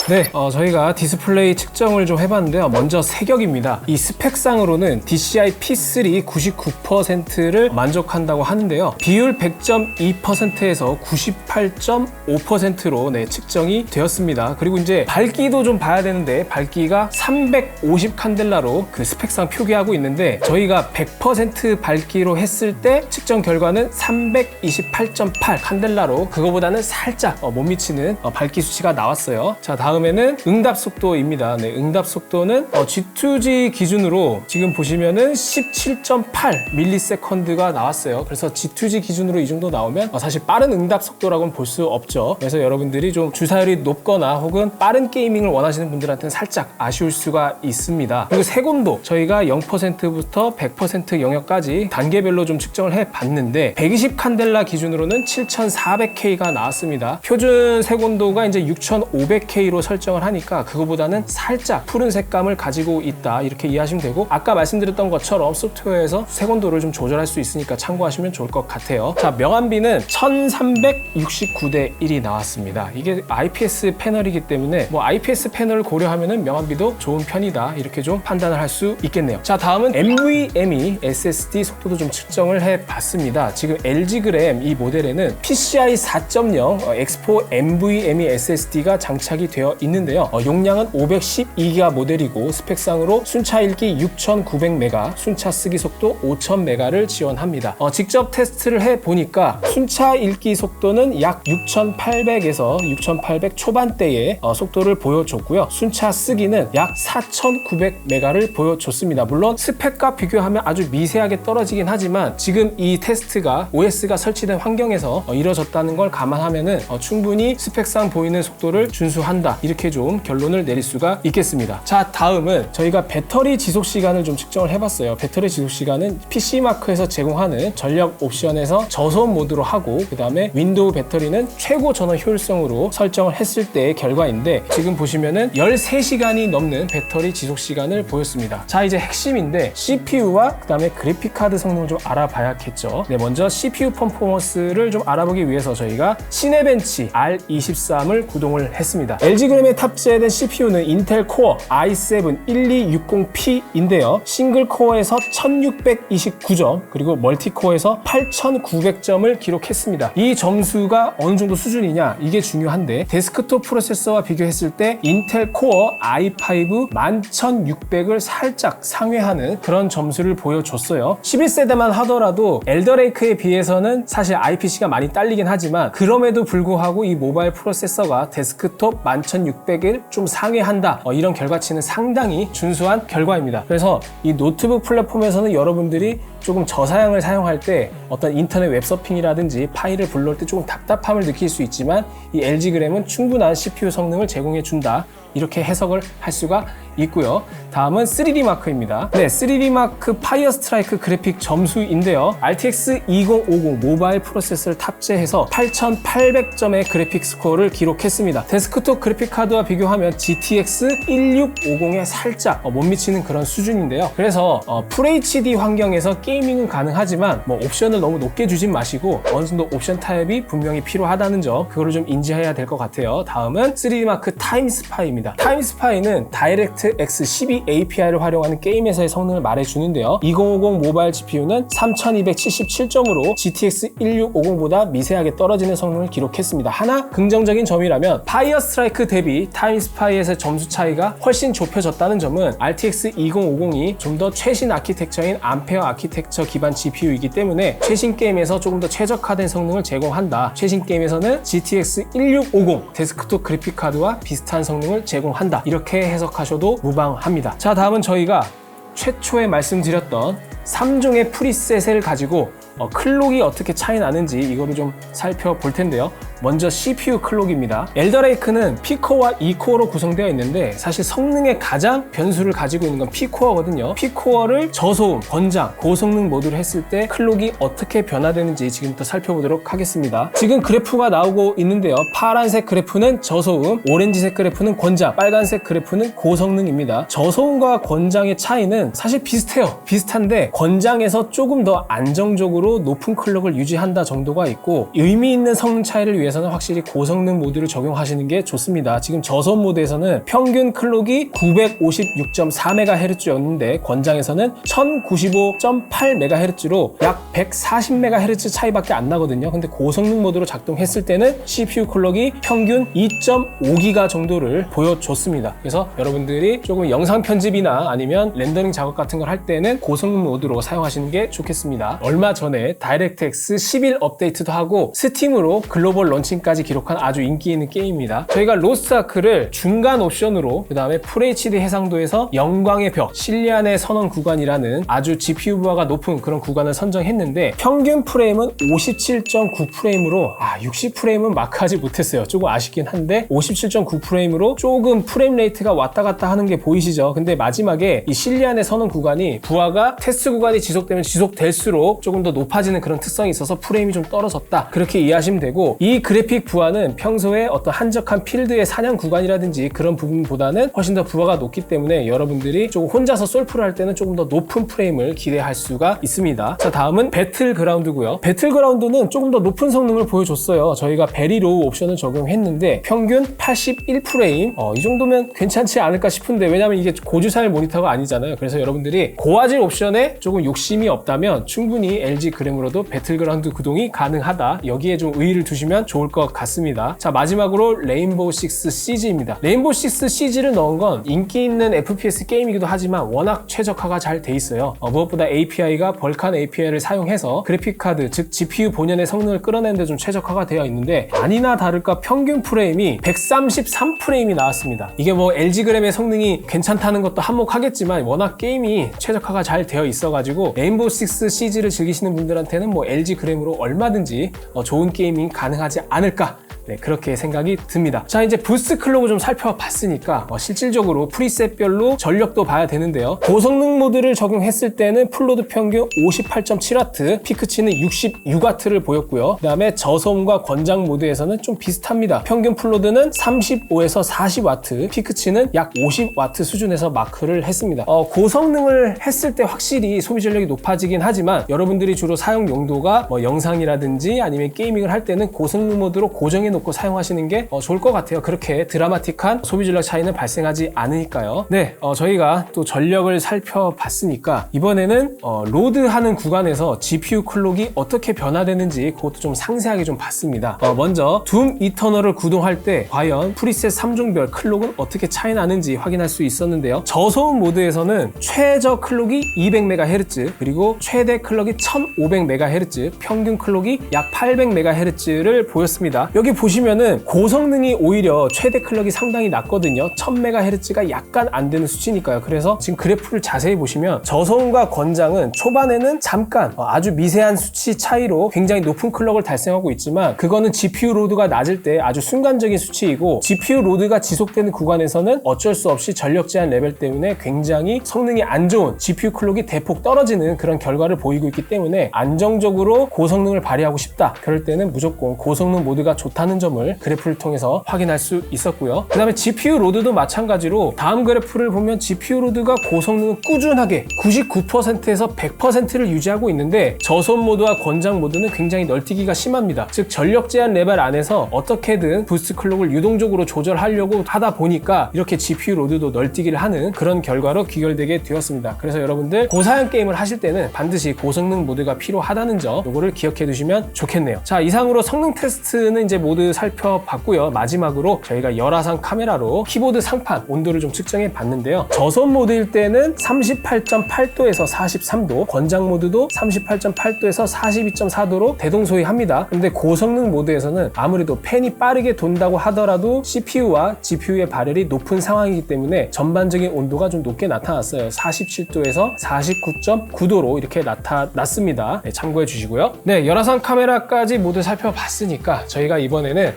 네, 저희가 디스플레이 측정을 좀 해봤는데요. 먼저 세격입니다. 이 스펙상으로는 DCI P3 99%를 만족한다고 하는데요. 비율 100.2%에서 98.5%로 측정이 되었습니다. 그리고 이제 밝기도 좀 봐야 되는데, 밝기가 350 칸델라로 그 스펙상 표기하고 있는데, 저희가 100% 밝기로 했을 때 측정 결과는 328.8 칸델라로 그거보다는 살짝 못 미치는 밝기 수치가 나왔어요. 자, 다음에는 응답 속도입니다. 네, 응답 속도는 G2G 기준으로 지금 보시면은 17.8 밀리세컨드가 나왔어요. 그래서 G2G 기준으로 이 정도 나오면 사실 빠른 응답 속도라고는 볼 수 없죠. 그래서 여러분들이 좀 주사율이 높거나 혹은 빠른 게이밍을 원하시는 분들한테는 살짝 아쉬울 수가 있습니다. 그리고 색온도 저희가 0%부터 100% 영역까지 단계별로 좀 측정을 해봤는데, 120 칸델라 기준으로는 7400K가 나왔습니다. 표준 색온도가 이제 6500K로 설정을 하니까 그거보다는 살짝 푸른 색감을 가지고 있다, 이렇게 이해하시면 되고, 아까 말씀드렸던 것처럼 소프트웨어에서 색온도를 좀 조절할 수 있으니까 참고하시면 좋을 것 같아요. 자, 명암비는 1369대 1이 나왔습니다. 이게 IPS 패널이기 때문에 IPS 패널을 고려하면은 명암비도 좋은 편이다, 이렇게 좀 판단을 할 수 있겠네요. 자, 다음은 NVMe SSD 속도도 좀 측정을 해봤습니다. 지금 LG그램 이 모델에는 PCI 4.0 X4 NVMe SSD가 장착이 되어 있는데요. 용량은 512기가 모델이고, 스펙상으로 순차 읽기 6900메가, 순차 쓰기 속도 5000메가를 지원합니다. 직접 테스트를 해보니까 순차 읽기 속도는 약 6800에서 6800 초반대의 속도를 보여줬고요. 순차 쓰기는 약 4900메가를 보여줬습니다. 물론 스펙과 비교하면 아주 미세하게 떨어지긴 하지만, 지금 이 테스트가 OS가 설치된 환경에서 이뤄졌다는 걸 감안하면은 충분히 스펙상 보이는 속도를 준수한다, 이렇게 좀 결론을 내릴 수가 있겠습니다. 자, 다음은 저희가 배터리 지속 시간을 좀 측정을 해봤어요. 배터리 지속 시간은 PC마크에서 제공하는 전력 옵션에서 저소음 모드로 하고, 그 다음에 윈도우 배터리는 최고 전원 효율성으로 설정을 했을 때의 결과인데, 지금 보시면은 13시간이 넘는 배터리 지속 시간을 보였습니다. 자, 이제 핵심인데 CPU와 그 다음에 그래픽카드 성능을 좀 알아봐야겠죠. 네, 먼저 CPU 퍼포먼스를 좀 알아보기 위해서 저희가 시네벤치 R23을 구동을 했습니다. LG LG그램에 탑재된 CPU는 인텔 코어 i7 1260P인데요. 싱글 코어에서 1629점, 그리고 멀티코어에서 8900점을 기록했습니다. 이 점수가 어느 정도 수준이냐, 이게 중요한데 데스크톱 프로세서와 비교했을 때 인텔 코어 i5 11600을 살짝 상회하는 그런 점수를 보여줬어요. 11세대만 하더라도 엘더레이크에 비해서는 사실 IPC가 많이 딸리긴 하지만 그럼에도 불구하고 이 모바일 프로세서가 데스크톱 11600을 좀 상회한다, 이런 결과치는 상당히 준수한 결과입니다. 그래서 이 노트북 플랫폼에서는 여러분들이 조금 저사양을 사용할 때 어떤 인터넷 웹서핑이라든지 파일을 불러올 때 조금 답답함을 느낄 수 있지만 이 LG그램은 충분한 CPU 성능을 제공해 준다, 이렇게 해석을 할 수가 있고요. 다음은 3D 마크입니다. 네, 3D 마크 파이어 스트라이크 그래픽 점수인데요. RTX 2050 모바일 프로세서를 탑재해서 8800점의 그래픽 스코어를 기록했습니다. 데스크톱 그래픽 카드와 비교하면 GTX 1650에 살짝 못 미치는 그런 수준인데요. 그래서 FHD 환경에서 게이밍은 가능하지만 옵션을 너무 높게 주진 마시고 어느 정도 옵션 타입이 분명히 필요하다는 점, 그거를 좀 인지해야 될 것 같아요. 다음은 3D 마크 타임스파이입니다. 타임스파이는 다이렉트 X 12 API를 활용하는 게임에서의 성능을 말해주는데요. 2050 모바일 GPU는 3277점으로 GTX 1650보다 미세하게 떨어지는 성능을 기록했습니다. 하나 긍정적인 점이라면 파이어 스트라이크 대비 타임스파이에서의 점수 차이가 훨씬 좁혀졌다는 점은 RTX 2050이 좀 더 최신 아키텍처인 암페어 아키텍처 기반 GPU이기 때문에 최신 게임에서 조금 더 최적화된 성능을 제공한다. 최신 게임에서는 GTX 1650 데스크톱 그래픽 카드와 비슷한 성능을 제공한다, 이렇게 해석하셔도 무방합니다. 자, 다음은 저희가 최초에 말씀드렸던 3종의 프리셋을 가지고 클록이 어떻게 차이 나는지 이거를 좀 살펴볼 텐데요. 먼저 CPU 클록입니다. 엘더레이크는 P코어와 E코어로 구성되어 있는데 사실 성능의 가장 변수를 가지고 있는 건 P코어거든요. P코어를 저소음, 권장, 고성능 모드로 했을 때 클록이 어떻게 변화되는지 지금부터 살펴보도록 하겠습니다. 지금 그래프가 나오고 있는데요. 파란색 그래프는 저소음, 오렌지색 그래프는 권장, 빨간색 그래프는 고성능입니다. 저소음과 권장의 차이는 사실 비슷해요. 비슷한데 권장에서 조금 더 안정적으로 높은 클럭을 유지한다 정도가 있고, 의미 있는 성능 차이를 위해서는 확실히 고성능 모드를 적용하시는 게 좋습니다. 지금 저소음 모드에서는 평균 클럭이 956.4MHz였는데 권장에서는 1095.8MHz로 약 140MHz 차이밖에 안 나거든요. 근데 고성능 모드로 작동했을 때는 CPU 클럭이 평균 2.5GHz 정도를 보여줬습니다. 그래서 여러분들이 조금 영상 편집이나 아니면 렌더링 작업 같은 걸 할 때는 고성능 모드로 사용하시는 게 좋겠습니다. 얼마 전에 다이렉트X 11 업데이트도 하고 스팀으로 글로벌 런칭까지 기록한 아주 인기 있는 게임입니다. 저희가 로스트 아크를 중간 옵션으로, 그 다음에 FHD 해상도에서 영광의 벽, 실리안의 선언 구간이라는 아주 GPU 부하가 높은 그런 구간을 선정했는데 평균 프레임은 57.9프레임으로 60프레임은 마크하지 못했어요. 조금 아쉽긴 한데 57.9프레임으로 조금 프레임 레이트가 왔다 갔다 하는 게 보이시죠? 근데 마지막에 이 실리안의 선언 구간이 부하가 테스트 구간이 지속되면 지속될수록 조금 더 높아지는 그런 특성이 있어서 프레임이 좀 떨어졌다, 그렇게 이해하시면 되고, 이 그래픽 부하는 평소에 어떤 한적한 필드의 사냥 구간이라든지 그런 부분보다는 훨씬 더 부하가 높기 때문에 여러분들이 조금 혼자서 솔프를 할 때는 조금 더 높은 프레임을 기대할 수가 있습니다. 자, 다음은 배틀그라운드고요. 배틀그라운드는 조금 더 높은 성능을 보여줬어요. 저희가 베리 로우 옵션을 적용했는데 평균 81프레임, 이 정도면 괜찮지 않을까 싶은데, 왜냐면 이게 고주사일 모니터가 아니잖아요. 그래서 여러분들이 고화질 옵션에 조금 욕심이 없다면 충분히 LG 그램으로도 배틀그라운드 구동이 가능하다, 여기에 좀 의의를 두시면 좋을 것 같습니다. 자, 마지막으로 레인보우 6 CG입니다. 레인보우 6 CG를 넣은 건 인기 있는 FPS 게임이기도 하지만 워낙 최적화가 잘 돼 있어요. 무엇보다 API가 벌칸 API를 사용해서 그래픽카드, 즉 GPU 본연의 성능을 끌어내는 데 좀 최적화가 되어 있는데, 아니나 다를까 평균 프레임이 133프레임이 나왔습니다. 이게 LG 그램의 성능이 괜찮다는 것도 한몫하겠지만 워낙 게임이 최적화가 잘 되어 있어가지고 레인보우 6 CG를 즐기시는 분들한테는 LG 그램으로 얼마든지 좋은 게이밍 가능하지 않을까, 네, 그렇게 생각이 듭니다. 자, 이제 부스트 클럭을 좀 살펴봤으니까 실질적으로 프리셋별로 전력도 봐야 되는데요. 고성능 모드를 적용했을 때는 풀로드 평균 58.7W, 피크치는 66W를 보였고요. 그 다음에 저소음과 권장 모드에서는 좀 비슷합니다. 평균 풀로드는 35에서 40W, 피크치는 약 50W 수준에서 마크를 했습니다. 고성능을 했을 때 확실히 소비 전력이 높아지긴 하지만 여러분들이 주로 사용 용도가 영상이라든지 아니면 게이밍을 할 때는 고성능 모드로 고정해 놓고 사용하시는 게 좋을 것 같아요. 그렇게 드라마틱한 소비 전력 차이는 발생하지 않으니까요. 네, 저희가 또 전력을 살펴봤으니까 이번에는 로드하는 구간에서 GPU 클록이 어떻게 변화되는지 그것도 좀 상세하게 좀 봤습니다. 먼저 둠 이터널을 구동할 때 과연 프리셋 3종별 클록은 어떻게 차이 나는지 확인할 수 있었는데요. 저소음 모드에서는 최저 클록이 200MHz 그리고 최대 클록이 1500MHz, 평균 클록이 약 800MHz를 보였습니다. 여기 보시면은 고성능이 오히려 최대 클록이 상당히 낮거든요. 1000MHz가 약간 안 되는 수치니까요. 그래서 지금 그래프를 자세히 보시면 저소음과 권장은 초반에는 잠깐 아주 미세한 수치 차이로 굉장히 높은 클럭을 달성하고 있지만 그거는 GPU 로드가 낮을 때 아주 순간적인 수치이고 GPU 로드가 지속되는 구간에서는 어쩔 수 없이 전력 제한 레벨 때문에 굉장히 성능이 안 좋은 GPU 클럭이 대폭 떨어지는 그런 결과를 보이고 있기 때문에 안정적으로 고성능을 발휘하고 싶다. 그럴 때는 무조건 고성능 모드가 좋다는 점을 그래프를 통해서 확인할 수 있었고요. 그 다음에 GPU 로드도 마찬가지로 다음 그래프를 보면 GPU 로드가 고성능을 꾸준하게 99%에서 100%를 유지하고 있는데 저소음 모드와 권장 모드는 굉장히 널뛰기가 심합니다. 즉 전력 제한 레벨 안에서 어떻게든 부스트 클록을 유동적으로 조절하려고 하다 보니까 이렇게 GPU 로드도 널뛰기를 하는 그런 결과로 귀결되게 되었습니다. 그래서 여러분들 고사양 게임을 하실 때는 반드시 고성능 모드가 필요하다는 점 요거를 기억해 두시면 좋겠네요. 자, 이상으로 성능 테스트는 이제 모두 살펴봤고요. 마지막으로 저희가 열화상 카메라로 키보드 상판 온도를 좀 측정해 봤는데요. 저소음 모드일 때는 38.8도에서 43도, 권장 모드도 38.8도에서 42.4도로 대동소이합니다. 근데 고성능 모드에서는 아무래도 팬이 빠르게 돈다고 하더라도 CPU와 GPU의 발열이 높은 상황이기 때문에 전반적인 온도가 좀 높게 나타났어요. 47도에서 49.9도로 이렇게 나타났습니다. 네, 참고해 주시고요. 네, 열화상 카메라까지 모두 살펴봤으니까 저희가 이번에는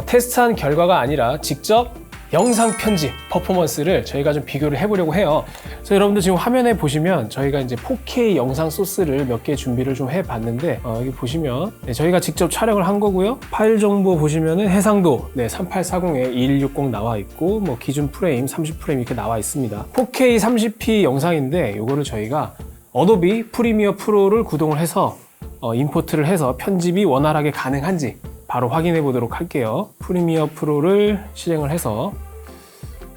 테스트한 결과가 아니라 직접 영상 편집 퍼포먼스를 저희가 좀 비교를 해보려고 해요. 그래서 여러분들 지금 화면에 보시면 저희가 이제 4K 영상 소스를 몇 개 준비를 좀 해봤는데 여기 보시면 저희가 직접 촬영을 한 거고요. 파일 정보 보시면은 해상도 3840에 2160 나와 있고 뭐 기준 프레임 30프레임 이렇게 나와 있습니다. 4K 30p 영상인데 이거를 저희가 어도비 프리미어 프로를 구동을 해서 임포트를 해서 편집이 원활하게 가능한지 바로 확인해 보도록 할게요. 프리미어 프로를 실행을 해서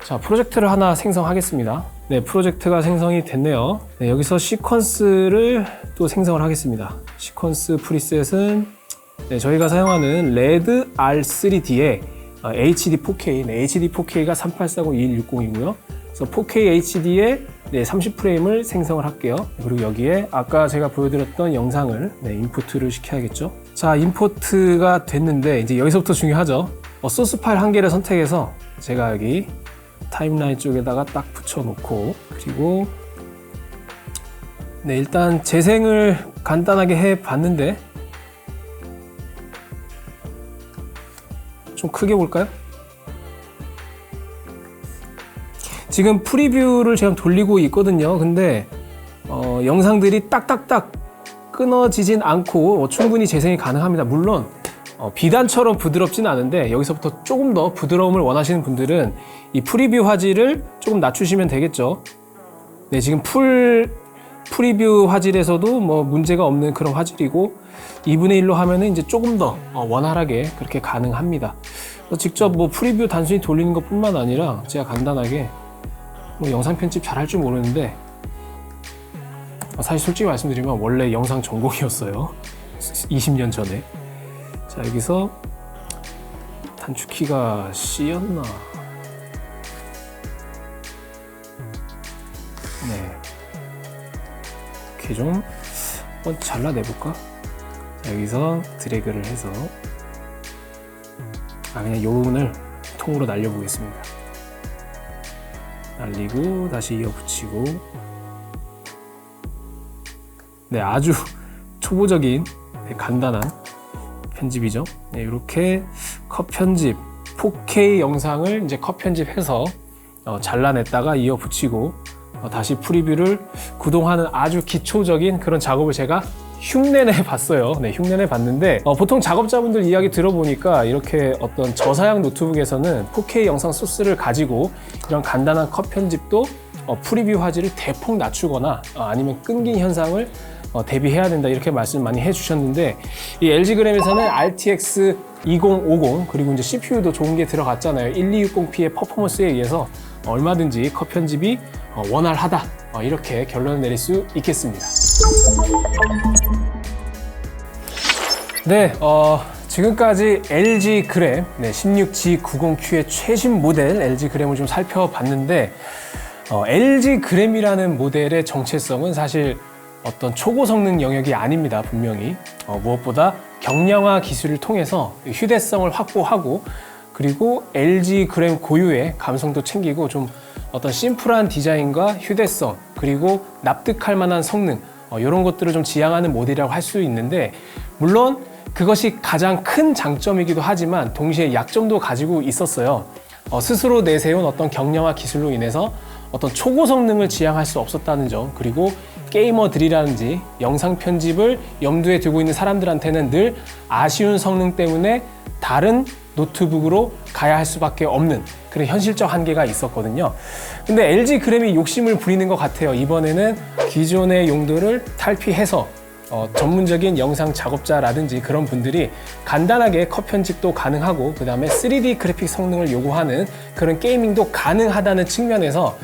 자, 프로젝트를 하나 생성하겠습니다. 네, 프로젝트가 생성이 됐네요. 네, 여기서 시퀀스를 또 생성을 하겠습니다. 시퀀스 프리셋은 저희가 사용하는 레드 R3D의 HD 4K, HD 4K가 3840-2160이고요. 그래서 4K HD에 30프레임을 생성을 할게요. 그리고 여기에 아까 제가 보여드렸던 영상을 인포트를 시켜야겠죠. 자, 임포트가 됐는데 이제 여기서부터 중요하죠. 소스 파일 한 개를 선택해서 제가 여기 타임라인 쪽에다가 딱 붙여놓고 그리고 일단 재생을 간단하게 해봤는데 좀 크게 볼까요? 지금 프리뷰를 제가 돌리고 있거든요. 근데 영상들이 딱딱딱 끊어지진 않고 충분히 재생이 가능합니다. 물론 비단처럼 부드럽진 않은데 여기서부터 조금 더 부드러움을 원하시는 분들은 이 프리뷰 화질을 조금 낮추시면 되겠죠. 네, 지금 프리뷰 화질에서도 뭐 문제가 없는 그런 화질이고 2분의 1로 하면은 이제 조금 더 원활하게 그렇게 가능합니다. 직접 뭐 프리뷰 단순히 돌리는 것 뿐만 아니라 제가 간단하게 뭐 영상 편집 잘 할 줄 모르는데 사실 솔직히 말씀드리면 원래 영상 전공이었어요. 20년 전에. 자, 여기서 단축키가 C였나? 네. 이렇게 좀 한번 잘라내볼까? 자, 여기서 드래그를 해서 그냥 요 부분을 통으로 날려보겠습니다. 날리고 다시 이어붙이고 네, 아주 초보적인 간단한 편집이죠. 네, 이렇게 컷 편집 4K 영상을 이제 컷 편집해서 잘라냈다가 이어붙이고 다시 프리뷰를 구동하는 아주 기초적인 그런 작업을 제가 흉내내 봤어요. 네, 흉내내 봤는데 보통 작업자분들 이야기 들어보니까 이렇게 어떤 저사양 노트북에서는 4K 영상 소스를 가지고 이런 간단한 컷 편집도 프리뷰 화질을 대폭 낮추거나 아니면 끊긴 현상을 대비해야 된다 이렇게 말씀 많이 해주셨는데 이 LG그램에서는 RTX 2050 그리고 이제 CPU도 좋은 게 들어갔잖아요. 1260P의 퍼포먼스에 의해서 얼마든지 컷 편집이 원활하다, 이렇게 결론을 내릴 수 있겠습니다. 네, 지금까지 LG 그램 16G90Q의 최신 모델 LG 그램을 좀 살펴봤는데, LG 그램이라는 모델의 정체성은 사실 어떤 초고 성능 영역이 아닙니다. 분명히 무엇보다 경량화 기술을 통해서 휴대성을 확보하고, 그리고 LG 그램 고유의 감성도 챙기고 좀 어떤 심플한 디자인과 휴대성, 그리고 납득할 만한 성능, 이런 것들을 좀 지향하는 모델이라고 할 수 있는데, 물론 그것이 가장 큰 장점이기도 하지만 동시에 약점도 가지고 있었어요. 스스로 내세운 어떤 경량화 기술로 인해서 어떤 초고 성능을 지향할 수 없었다는 점, 그리고 게이머들이라든지 영상 편집을 염두에 두고 있는 사람들한테는 늘 아쉬운 성능 때문에 다른 노트북으로 가야 할 수밖에 없는 그런 현실적 한계가 있었거든요. 근데 LG 그램이 욕심을 부리는 것 같아요. 이번에는 기존의 용도를 탈피해서 전문적인 영상 작업자라든지 그런 분들이 간단하게 컷 편집도 가능하고, 그 다음에 3D 그래픽 성능을 요구하는 그런 게이밍도 가능하다는 측면에서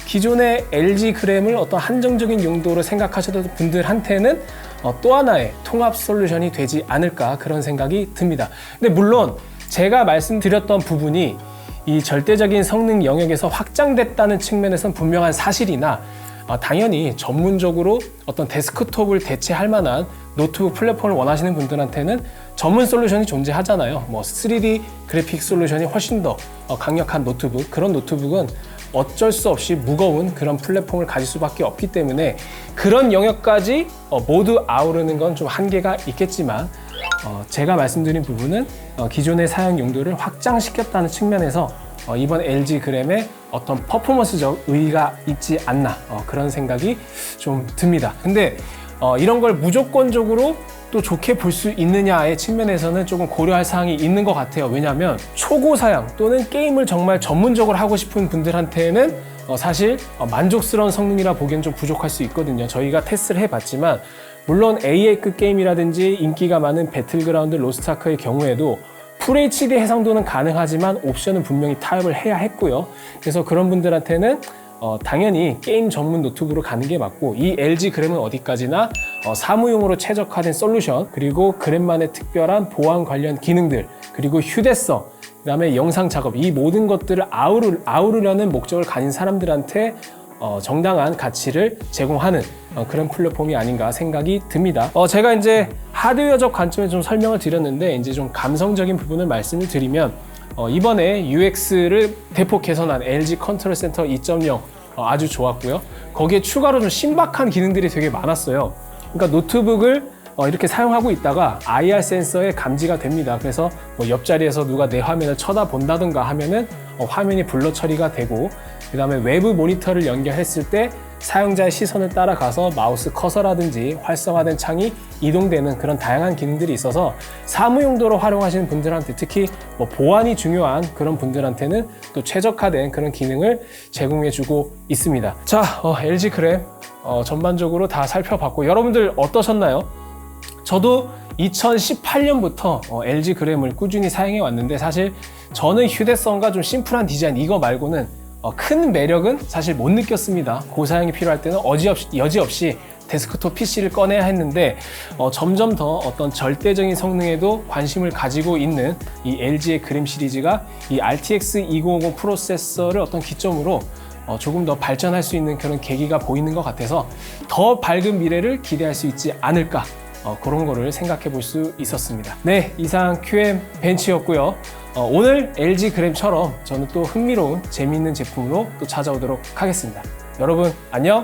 기존의 LG 그램을 어떤 한정적인 용도로 생각하셨던 분들한테는 또 하나의 통합 솔루션이 되지 않을까, 그런 생각이 듭니다. 근데 물론 제가 말씀드렸던 부분이 이 절대적인 성능 영역에서 확장됐다는 측면에서는 분명한 사실이나, 당연히 전문적으로 어떤 데스크톱을 대체할 만한 노트북 플랫폼을 원하시는 분들한테는 전문 솔루션이 존재하잖아요. 3D 그래픽 솔루션이 훨씬 더 강력한 노트북, 그런 노트북은 어쩔 수 없이 무거운 그런 플랫폼을 가질 수밖에 없기 때문에 그런 영역까지 모두 아우르는 건 좀 한계가 있겠지만, 제가 말씀드린 부분은 기존의 사용 용도를 확장시켰다는 측면에서 이번 LG 그램에 어떤 퍼포먼스적 의의가 있지 않나, 그런 생각이 좀 듭니다. 근데 이런 걸 무조건적으로 또 좋게 볼 수 있느냐의 측면에서는 조금 고려할 사항이 있는 것 같아요. 왜냐하면 초고 사양 또는 게임을 정말 전문적으로 하고 싶은 분들한테는 사실 만족스러운 성능이라 보기엔 좀 부족할 수 있거든요. 저희가 테스트를 해봤지만, 물론 AA급 게임이라든지 인기가 많은 배틀그라운드, 로스트아크의 경우에도 FHD 해상도는 가능하지만 옵션은 분명히 타협을 해야 했고요. 그래서 그런 분들한테는 당연히 게임 전문 노트북으로 가는 게 맞고, 이 LG 그램은 어디까지나 사무용으로 최적화된 솔루션, 그리고 그램만의 특별한 보안 관련 기능들, 그리고 휴대성, 그 다음에 영상 작업, 이 모든 것들을 아우르려는 목적을 가진 사람들한테 정당한 가치를 제공하는 그런 플랫폼이 아닌가 생각이 듭니다. 제가 이제 하드웨어적 관점에서 좀 설명을 드렸는데, 이제 좀 감성적인 부분을 말씀을 드리면, 이번에 UX를 대폭 개선한 LG 컨트롤 센터 2.0 아주 좋았고요. 거기에 추가로 좀 신박한 기능들이 되게 많았어요. 그러니까 노트북을 이렇게 사용하고 있다가 IR 센서에 감지가 됩니다. 그래서 옆자리에서 누가 내 화면을 쳐다본다든가 하면은 화면이 블러 처리가 되고, 그 다음에 외부 모니터를 연결했을 때 사용자의 시선을 따라가서 마우스 커서라든지 활성화된 창이 이동되는 그런 다양한 기능들이 있어서 사무용도로 활용하시는 분들한테, 특히 보안이 중요한 그런 분들한테는 또 최적화된 그런 기능을 제공해주고 있습니다. 자, LG 그램 전반적으로 다 살펴봤고, 여러분들 어떠셨나요? 저도 2018년부터 LG 그램을 꾸준히 사용해 왔는데, 사실 저는 휴대성과 좀 심플한 디자인, 이거 말고는 큰 매력은 사실 못 느꼈습니다. 고사양이 필요할 때는 여지없이 데스크톱 PC를 꺼내야 했는데, 점점 더 어떤 절대적인 성능에도 관심을 가지고 있는 이 LG의 그램 시리즈가 이 RTX 2050 프로세서를 어떤 기점으로 조금 더 발전할 수 있는 그런 계기가 보이는 것 같아서 더 밝은 미래를 기대할 수 있지 않을까, 그런 거를 생각해 볼 수 있었습니다. 네, 이상 QM 벤치였고요. 오늘 LG 그램처럼 저는 또 흥미로운 재미있는 제품으로 또 찾아오도록 하겠습니다. 여러분 안녕!